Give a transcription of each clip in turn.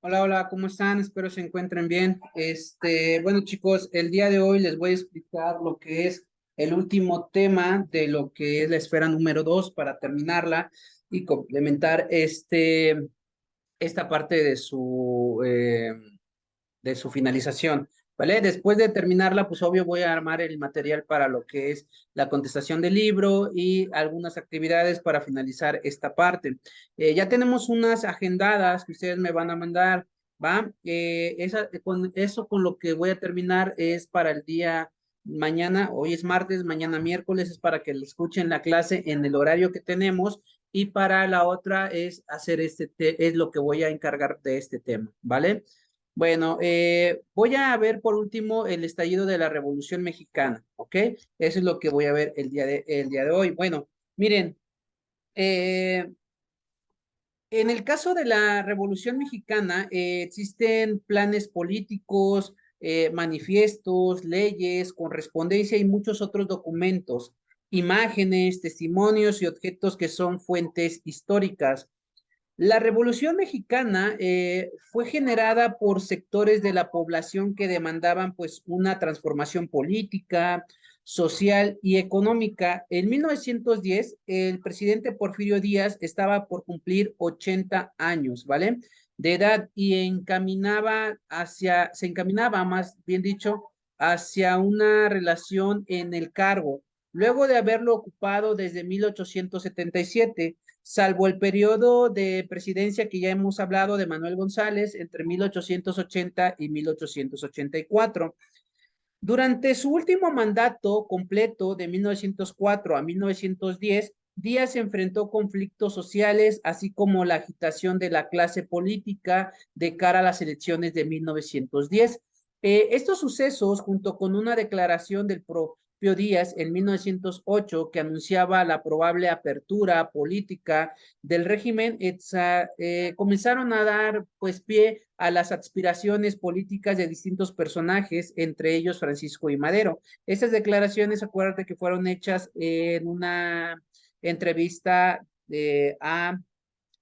Hola, hola, ¿cómo están? Espero se encuentren bien. Bueno, chicos, el día de hoy les voy a explicar lo que es el último tema de lo que es la esfera número 2 para terminarla y complementar esta parte de su finalización, ¿vale? Después de terminarla, pues obvio voy a armar el material para lo que es la contestación del libro y algunas actividades para finalizar esta parte. Ya tenemos unas agendadas que ustedes me van a mandar, ¿va? Con eso con lo que voy a terminar es para el día mañana, hoy es martes, mañana miércoles, es para que le escuchen la clase en el horario que tenemos y para la otra es hacer es lo que voy a encargar de este tema, ¿vale? Bueno, voy a ver por último el estallido de la Revolución Mexicana, ¿ok? Eso es lo que voy a ver el día de hoy. Bueno, miren, eh, en el caso de la Revolución Mexicana, existen planes políticos, manifiestos, leyes, correspondencia y muchos otros documentos, imágenes, testimonios y objetos que son fuentes históricas. La Revolución Mexicana fue generada por sectores de la población que demandaban pues una transformación política, social y económica. En 1910, el presidente Porfirio Díaz estaba por cumplir 80 años, ¿vale? De edad y se encaminaba, más bien dicho, hacia una relación en el cargo, luego de haberlo ocupado desde 1877, salvo el periodo de presidencia que ya hemos hablado de Manuel González entre 1880 y 1884. Durante su último mandato completo de 1904 a 1910, Díaz enfrentó conflictos sociales, así como la agitación de la clase política de cara a las elecciones de 1910. Estos sucesos, junto con una declaración del propio Díaz en 1908 que anunciaba la probable apertura política del régimen, comenzaron a dar pues pie a las aspiraciones políticas de distintos personajes, entre ellos Francisco I. Madero. Estas declaraciones, acuérdate que fueron hechas en una entrevista a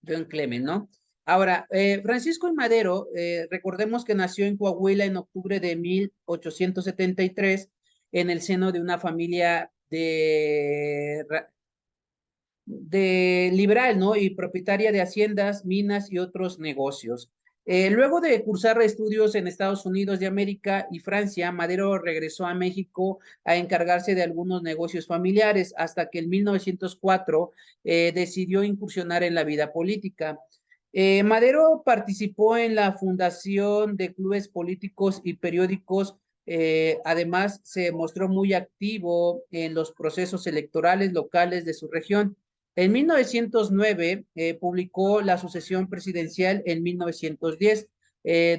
John Clement, ¿no? Ahora, Francisco I. Madero, recordemos que nació en Coahuila en octubre de 1873 en el seno de una familia de liberal, ¿no? Y propietaria de haciendas, minas y otros negocios. Luego de cursar estudios en Estados Unidos de América y Francia, Madero regresó a México a encargarse de algunos negocios familiares hasta que en 1904 decidió incursionar en la vida política. Madero participó en la fundación de clubes políticos y periódicos. Además, se mostró muy activo en los procesos electorales locales de su región. En 1909 publicó La sucesión presidencial en 1910,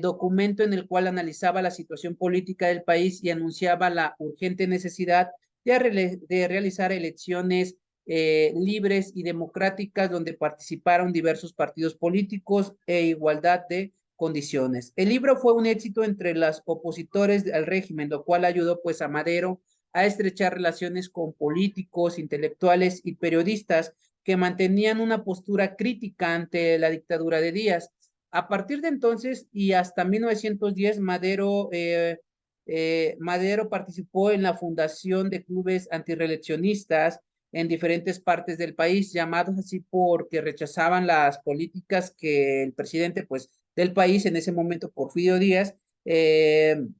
documento en el cual analizaba la situación política del país y anunciaba la urgente necesidad de realizar elecciones libres y democráticas donde participaron diversos partidos políticos e igualdad de condiciones. El libro fue un éxito entre los opositores al régimen, lo cual ayudó pues a Madero a estrechar relaciones con políticos, intelectuales y periodistas que mantenían una postura crítica ante la dictadura de Díaz. A partir de entonces y hasta 1910, Madero participó en la fundación de clubes antireeleccionistas en diferentes partes del país, llamados así porque rechazaban las políticas que el presidente pues, del país en ese momento, Porfirio Díaz,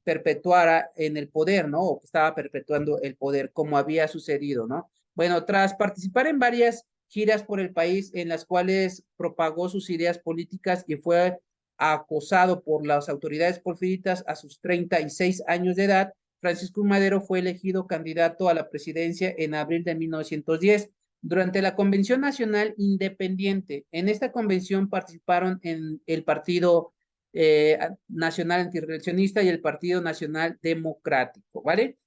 perpetuara en el poder, ¿no? O que estaba perpetuando el poder, como había sucedido, ¿no? Bueno, tras participar en varias giras por el país en las cuales propagó sus ideas políticas y fue acosado por las autoridades porfiritas a sus 36 años de edad, Francisco Madero fue elegido candidato a la presidencia en abril de 1910 durante la Convención Nacional Independiente. En esta convención participaron en el Partido Nacional Antirreeleccionista y el Partido Nacional Democrático, ¿vale?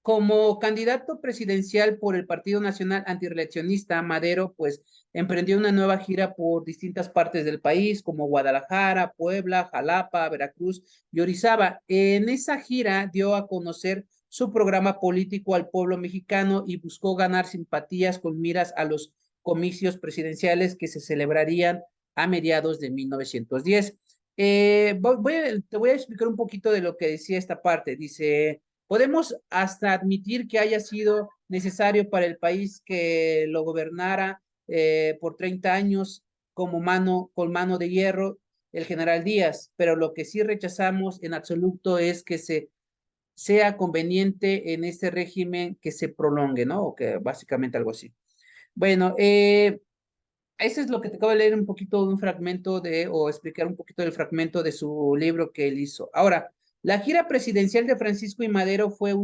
Como candidato presidencial por el Partido Nacional Antirreeleccionista, Madero pues emprendió una nueva gira por distintas partes del país, como Guadalajara, Puebla, Jalapa, Veracruz y Orizaba. En esa gira dio a conocer su programa político al pueblo mexicano y buscó ganar simpatías con miras a los comicios presidenciales que se celebrarían a mediados de 1910. Te voy a explicar un poquito de lo que decía esta parte. Dice, podemos hasta admitir que haya sido necesario para el país que lo gobernara por 30 años con mano de hierro el general Díaz, pero lo que sí rechazamos en absoluto es que sea conveniente en este régimen que se prolongue, ¿no? O que básicamente algo así. Bueno, eso es lo que te acabo de leer un poquito de un fragmento o explicar un poquito del fragmento de su libro que él hizo. Ahora, la gira presidencial de Francisco I. Madero fue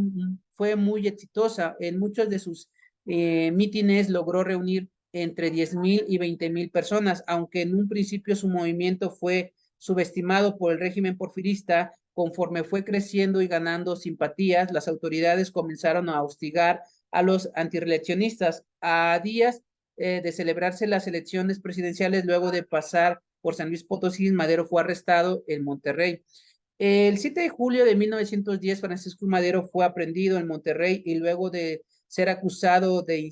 muy exitosa. En muchos de sus mítines logró reunir entre 10,000 y 20,000 personas, aunque en un principio su movimiento fue subestimado por el régimen porfirista. Conforme fue creciendo y ganando simpatías, las autoridades comenzaron a hostigar a los antirreeleccionistas. A días de celebrarse las elecciones presidenciales, luego de pasar por San Luis Potosí, Madero fue arrestado en Monterrey. El 7 de julio de 1910, Francisco Madero fue aprehendido en Monterrey y luego de ser acusado de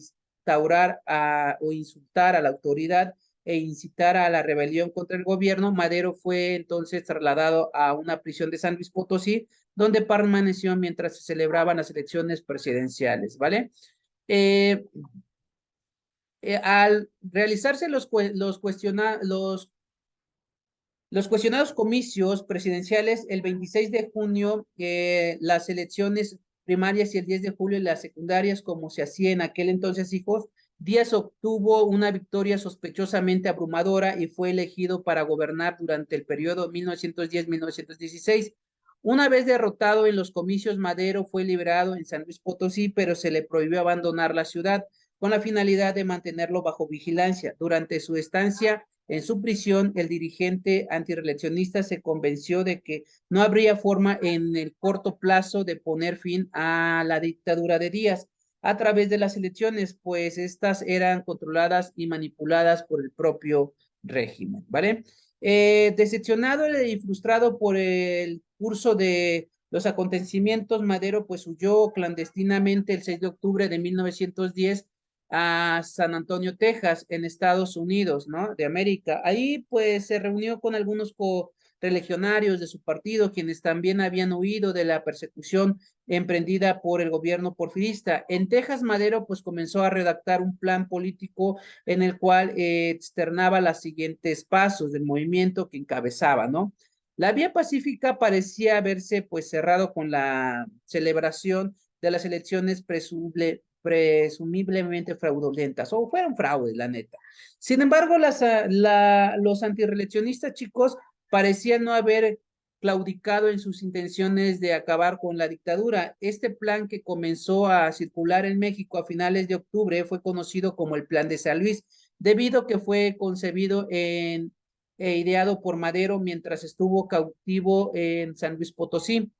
o insultar a la autoridad e incitar a la rebelión contra el gobierno, Madero fue entonces trasladado a una prisión de San Luis Potosí, donde permaneció mientras se celebraban las elecciones presidenciales, ¿vale? Eh, Al realizarse los cuestionados comicios presidenciales el 26 de junio, las elecciones primarias y el 10 de julio las secundarias, como se hacía en aquel entonces, hijos, Díaz obtuvo una victoria sospechosamente abrumadora y fue elegido para gobernar durante el periodo 1910-1916. Una vez derrotado en los comicios, Madero fue liberado en San Luis Potosí, pero se le prohibió abandonar la ciudad con la finalidad de mantenerlo bajo vigilancia. Durante su estancia en su prisión, el dirigente antireeleccionista se convenció de que no habría forma en el corto plazo de poner fin a la dictadura de Díaz a través de las elecciones, pues estas eran controladas y manipuladas por el propio régimen, ¿vale? Decepcionado y frustrado por el curso de los acontecimientos, Madero pues huyó clandestinamente el 6 de octubre de 1910 a San Antonio, Texas, en Estados Unidos, ¿no? De América. Ahí pues se reunió con algunos correligionarios de su partido, quienes también habían huido de la persecución emprendida por el gobierno porfirista. En Texas, Madero pues comenzó a redactar un plan político en el cual externaba los siguientes pasos del movimiento que encabezaba, ¿no? La vía pacífica parecía haberse pues cerrado con la celebración de las elecciones presumiblemente fraudulentas, o fueron fraudes, la neta. Sin embargo, los antireeleccionistas, chicos, parecían no haber claudicado en sus intenciones de acabar con la dictadura. Este plan que comenzó a circular en México a finales de octubre fue conocido como el Plan de San Luis, debido a que fue concebido e ideado por Madero mientras estuvo cautivo en San Luis Potosí.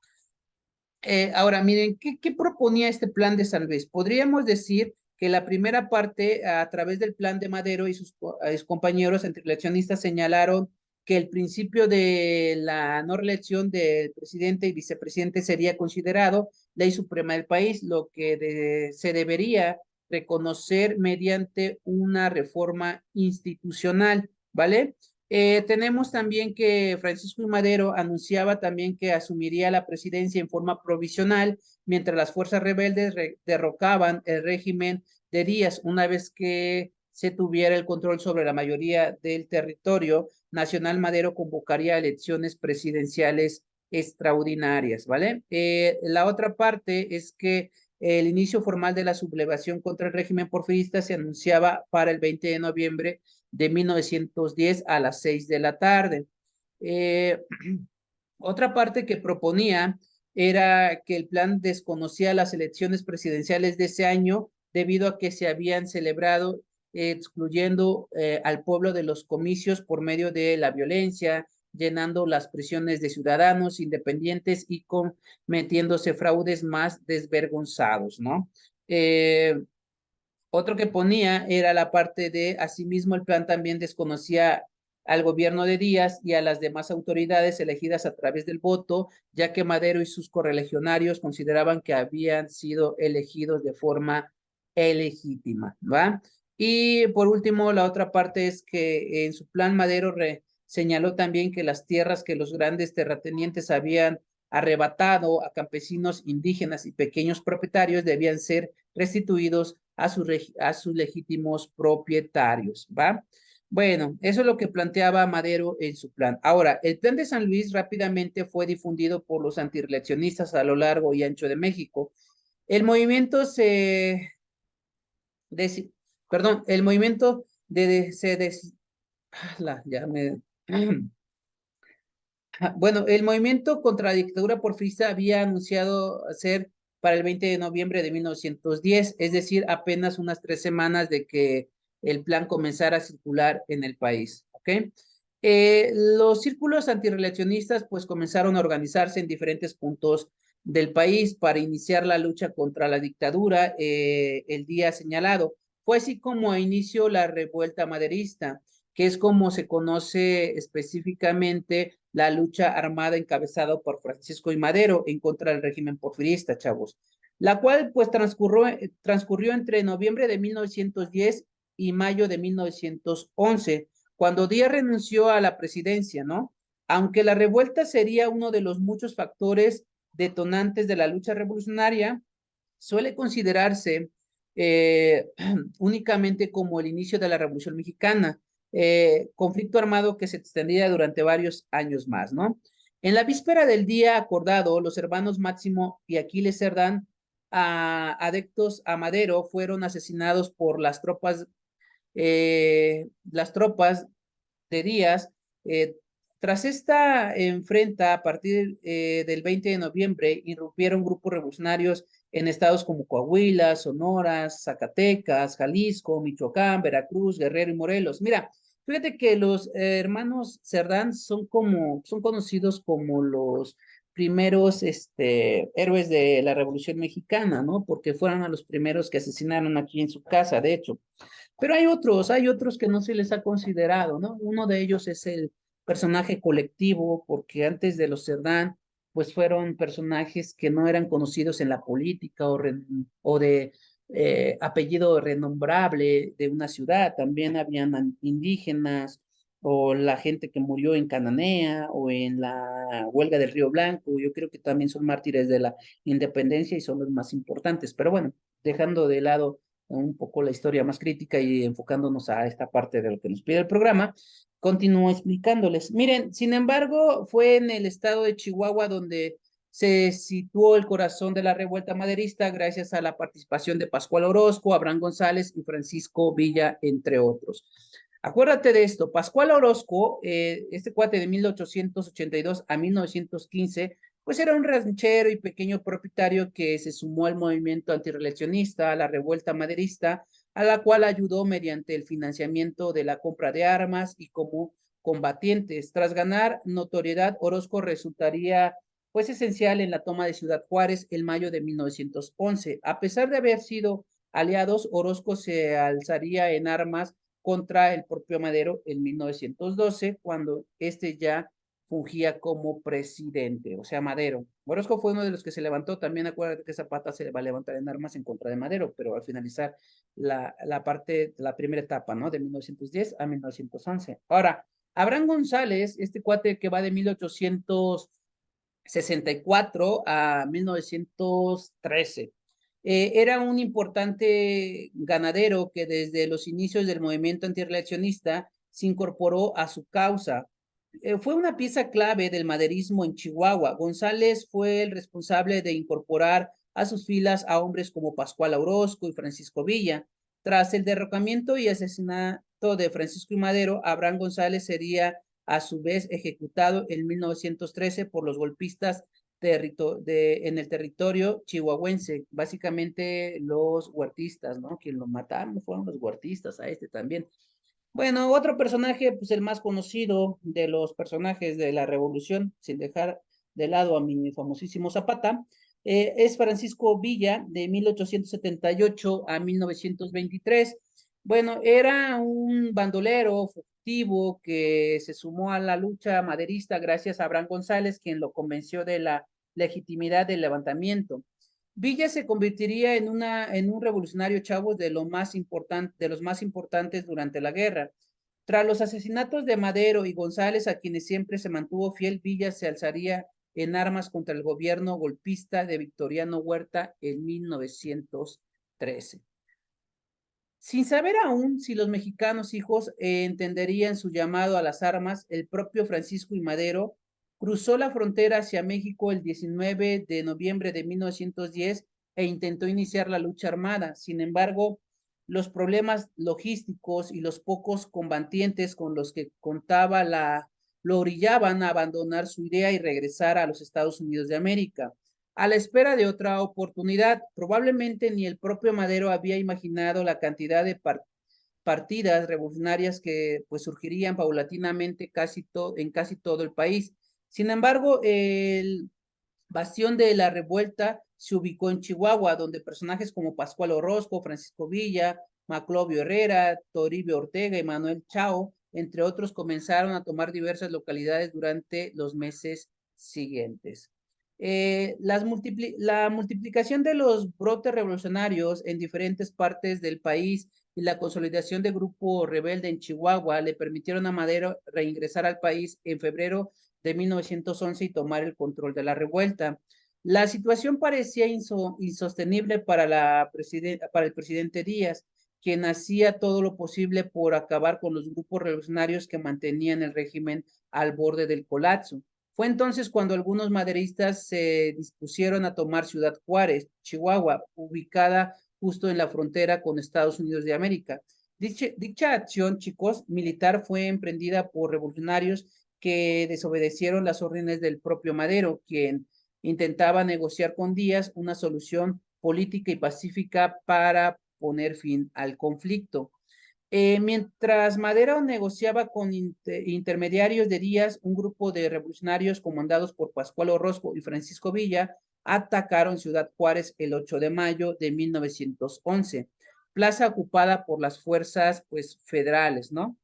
Ahora, miren, ¿qué proponía este plan de San Luis? Podríamos decir que la primera parte, a través del plan de Madero y sus compañeros antireeleccionistas señalaron que el principio de la no reelección del presidente y vicepresidente sería considerado ley suprema del país, lo que se debería reconocer mediante una reforma institucional, ¿vale? Tenemos también que Francisco I. Madero anunciaba también que asumiría la presidencia en forma provisional mientras las fuerzas rebeldes derrocaban el régimen de Díaz. Una vez que se tuviera el control sobre la mayoría del territorio nacional, Madero convocaría elecciones presidenciales extraordinarias, ¿vale? La otra parte es que el inicio formal de la sublevación contra el régimen porfirista se anunciaba para el 20 de noviembre de 1910 a las 6 de la tarde. Eh, Otra parte que proponía era que el plan desconocía las elecciones presidenciales de ese año debido a que se habían celebrado excluyendo al pueblo de los comicios por medio de la violencia, llenando las prisiones de ciudadanos independientes y cometiéndose fraudes más desvergonzados, ¿no? Otro que ponía era la parte de, asimismo, el plan también desconocía al gobierno de Díaz y a las demás autoridades elegidas a través del voto, ya que Madero y sus correligionarios consideraban que habían sido elegidos de forma ilegítima, ¿va? Y por último, la otra parte es que en su plan Madero señaló también que las tierras que los grandes terratenientes habían arrebatado a campesinos indígenas y pequeños propietarios debían ser restituidos a sus legítimos propietarios, ¿va? Bueno, eso es lo que planteaba Madero en su plan. Ahora, el plan de San Luis rápidamente fue difundido por los antirreeleccionistas a lo largo y ancho de México. El movimiento se... perdón, el movimiento ya me... Bueno, el movimiento contra la dictadura porfirista había anunciado ser para el 20 de noviembre de 1910, es decir, apenas unas 3 semanas de que el plan comenzara a circular en el país, ¿ok? Los círculos antirrelacionistas pues comenzaron a organizarse en diferentes puntos del país para iniciar la lucha contra la dictadura el día señalado. Fue así como inició la revuelta maderista, que es como se conoce específicamente la lucha armada encabezada por Francisco I. Madero en contra del régimen porfirista, chavos, la cual pues transcurrió entre noviembre de 1910 y mayo de 1911, cuando Díaz renunció a la presidencia, ¿no? Aunque la revuelta sería uno de los muchos factores detonantes de la lucha revolucionaria, suele considerarse únicamente como el inicio de la Revolución Mexicana, conflicto armado que se extendía durante varios años más, ¿no? En la víspera del día acordado, los hermanos Máximo y Aquiles Cerdán, adeptos a Madero, fueron asesinados por las tropas de Díaz. Tras esta enfrenta, a partir del 20 de noviembre, irrumpieron grupos revolucionarios en estados como Coahuila, Sonora, Zacatecas, Jalisco, Michoacán, Veracruz, Guerrero y Morelos. Mira, fíjate que los hermanos Cerdán son conocidos como los primeros héroes de la Revolución Mexicana, ¿no? Porque fueron a los primeros que asesinaron aquí en su casa, de hecho. Pero hay otros que no se les ha considerado, ¿no? Uno de ellos es el personaje colectivo, porque antes de los Cerdán, pues fueron personajes que no eran conocidos en la política o de apellido renombrable de una ciudad. También habían indígenas o la gente que murió en Cananea o en la huelga del Río Blanco. Yo creo que también son mártires de la independencia y son los más importantes. Pero bueno, dejando de lado un poco la historia más crítica y enfocándonos a esta parte de lo que nos pide el programa, continúo explicándoles. Miren, sin embargo, fue en el estado de Chihuahua donde se situó el corazón de la revuelta maderista gracias a la participación de Pascual Orozco, Abraham González y Francisco Villa, entre otros. Acuérdate de esto, Pascual Orozco, este cuate de 1882 a 1915, pues era un ranchero y pequeño propietario que se sumó al movimiento antirreeleccionista, a la revuelta maderista, a la cual ayudó mediante el financiamiento de la compra de armas y como combatientes. Tras ganar notoriedad, Orozco resultaría pues esencial en la toma de Ciudad Juárez en mayo de 1911. A pesar de haber sido aliados, Orozco se alzaría en armas contra el propio Madero en 1912, cuando este ya fungía como presidente, o sea, Madero. Orozco fue uno de los que se levantó, también acuérdate que Zapata se va a levantar en armas en contra de Madero, pero al finalizar la primera etapa, ¿no? De 1910 a 1911. Ahora, Abraham González, este cuate que va de 1864 a 1913. Era un importante ganadero que desde los inicios del movimiento antirreeleccionista se incorporó a su causa. Fue una pieza clave del maderismo en Chihuahua. González fue el responsable de incorporar a sus filas a hombres como Pascual Orozco y Francisco Villa. Tras el derrocamiento y asesinato de Francisco y Madero, Abraham González sería a su vez ejecutado en 1913 por los golpistas en el territorio chihuahuense, básicamente los huertistas, ¿no? Quien lo mataron fueron los huertistas, a este también. Bueno, otro personaje, pues el más conocido de los personajes de la revolución, sin dejar de lado a mi famosísimo Zapata, es Francisco Villa, de 1878 a 1923. Bueno, era un bandolero fugitivo que se sumó a la lucha maderista gracias a Abraham González, quien lo convenció de la legitimidad del levantamiento. Villa se convertiría en un revolucionario, chavos, de los más importantes durante la guerra. Tras los asesinatos de Madero y González, a quienes siempre se mantuvo fiel, Villa se alzaría en armas contra el gobierno golpista de Victoriano Huerta en 1913. Sin saber aún si los mexicanos hijos entenderían su llamado a las armas, el propio Francisco I. Madero cruzó la frontera hacia México el 19 de noviembre de 1910 e intentó iniciar la lucha armada. Sin embargo, los problemas logísticos y los pocos combatientes con los que contaba lo orillaban a abandonar su idea y regresar a los Estados Unidos de América a la espera de otra oportunidad. Probablemente ni el propio Madero había imaginado la cantidad de partidas revolucionarias que pues surgirían paulatinamente en casi todo el país. Sin embargo, el bastión de la revuelta se ubicó en Chihuahua, donde personajes como Pascual Orozco, Francisco Villa, Maclovio Herrera, Toribio Ortega y Manuel Chao, entre otros, comenzaron a tomar diversas localidades durante los meses siguientes. La multiplicación de los brotes revolucionarios en diferentes partes del país y la consolidación de grupo rebelde en Chihuahua le permitieron a Madero reingresar al país en febrero de 1911 y tomar el control de la revuelta. La situación parecía insostenible para el presidente Díaz, quien hacía todo lo posible por acabar con los grupos revolucionarios que mantenían el régimen al borde del colapso. Fue entonces cuando algunos maderistas se dispusieron a tomar Ciudad Juárez, Chihuahua, ubicada justo en la frontera con Estados Unidos de América. Dicha acción, chicos, militar fue emprendida por revolucionarios que desobedecieron las órdenes del propio Madero, quien intentaba negociar con Díaz una solución política y pacífica para poner fin al conflicto. Mientras Madero negociaba con intermediarios de Díaz, un grupo de revolucionarios comandados por Pascual Orozco y Francisco Villa atacaron Ciudad Juárez el 8 de mayo de 1911, plaza ocupada por las fuerzas pues, federales, ¿no?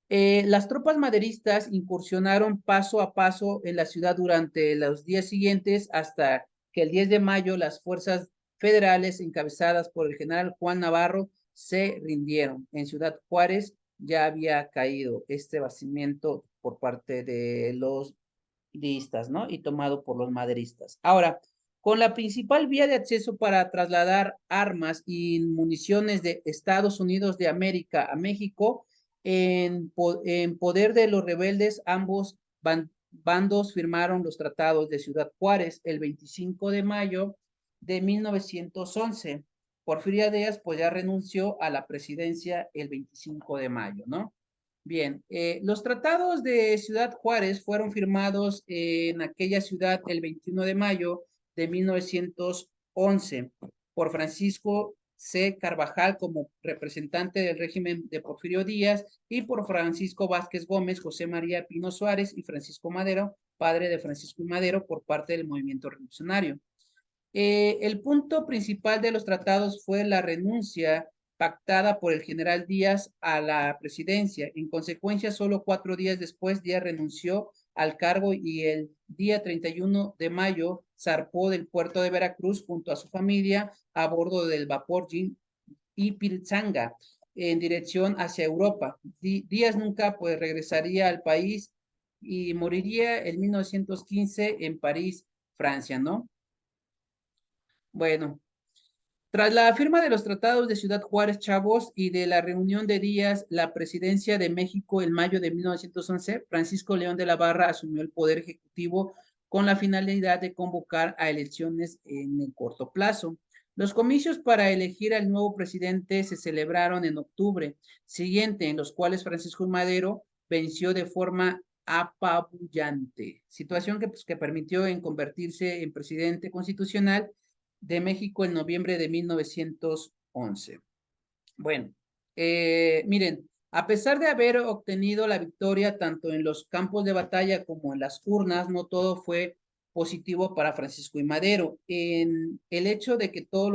Las tropas maderistas incursionaron paso a paso en la ciudad durante los días siguientes hasta que el 10 de mayo las fuerzas federales encabezadas por el general Juan Navarro se rindieron. En Ciudad Juárez ya había caído este bastimiento por parte de los diistas, ¿no? Y tomado por los maderistas. Ahora, con la principal vía de acceso para trasladar armas y municiones de Estados Unidos de América a México, en poder de los rebeldes, ambos bandos firmaron los tratados de Ciudad Juárez el 25 de mayo de 1911. Porfirio Díaz pues ya renunció a la presidencia el 25 de mayo, ¿no? Bien, los tratados de Ciudad Juárez fueron firmados en aquella ciudad el 21 de mayo de 1911 por Francisco C. Carvajal como representante del régimen de Porfirio Díaz y por Francisco Vázquez Gómez, José María Pino Suárez y Francisco Madero, padre de Francisco y Madero, por parte del movimiento revolucionario. El punto principal de los tratados fue la renuncia pactada por el general Díaz a la presidencia. En consecuencia, solo 4 días después, Díaz renunció al cargo y el día 31 de mayo zarpó del puerto de Veracruz junto a su familia a bordo del vapor Ipilzanga en dirección hacia Europa. Díaz nunca pues regresaría al país y moriría en 1915 en París, Francia, ¿no? Bueno, tras la firma de los tratados de Ciudad Juárez Chavos y de la reunión de Díaz, la presidencia de México en mayo de 1911, Francisco León de la Barra asumió el poder ejecutivo con la finalidad de convocar a elecciones en el corto plazo. Los comicios para elegir al nuevo presidente se celebraron en octubre siguiente, en los cuales Francisco Madero venció de forma apabullante, situación que permitió en convertirse en presidente constitucional de México en noviembre de 1911. Bueno, miren, a pesar de haber obtenido la victoria tanto en los campos de batalla como en las urnas, no todo fue positivo para Francisco y Madero. El hecho de que todos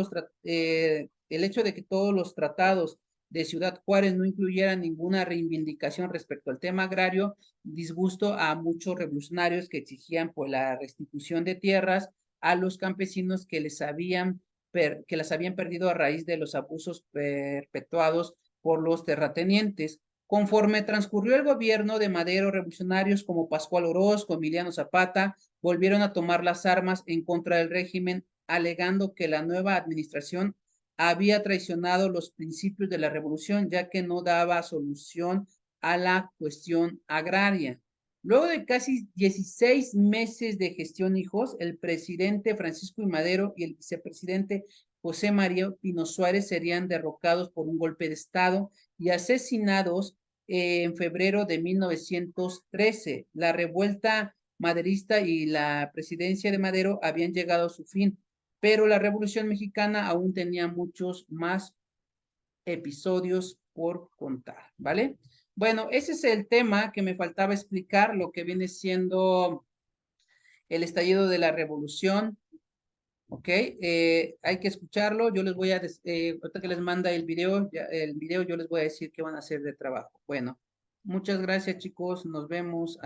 los tratados de Ciudad Juárez no incluyeran ninguna reivindicación respecto al tema agrario, disgusto a muchos revolucionarios que exigían pues, la restitución de tierras a los campesinos que las habían perdido a raíz de los abusos perpetuados por los terratenientes. Conforme transcurrió el gobierno de Madero, revolucionarios como Pascual Orozco, Emiliano Zapata, volvieron a tomar las armas en contra del régimen, alegando que la nueva administración había traicionado los principios de la revolución, ya que no daba solución a la cuestión agraria. Luego de casi 16 meses de gestión, hijos, el presidente Francisco I. Madero y el vicepresidente José María Pino Suárez serían derrocados por un golpe de Estado y asesinados en febrero de 1913. La revuelta maderista y la presidencia de Madero habían llegado a su fin, pero la Revolución Mexicana aún tenía muchos más episodios por contar, ¿vale? Bueno, ese es el tema que me faltaba explicar, lo que viene siendo el estallido de la revolución, ¿ok? Hay que escucharlo, yo les voy a, ahorita que les manda el video, yo les voy a decir qué van a hacer de trabajo. Bueno, muchas gracias chicos, nos vemos.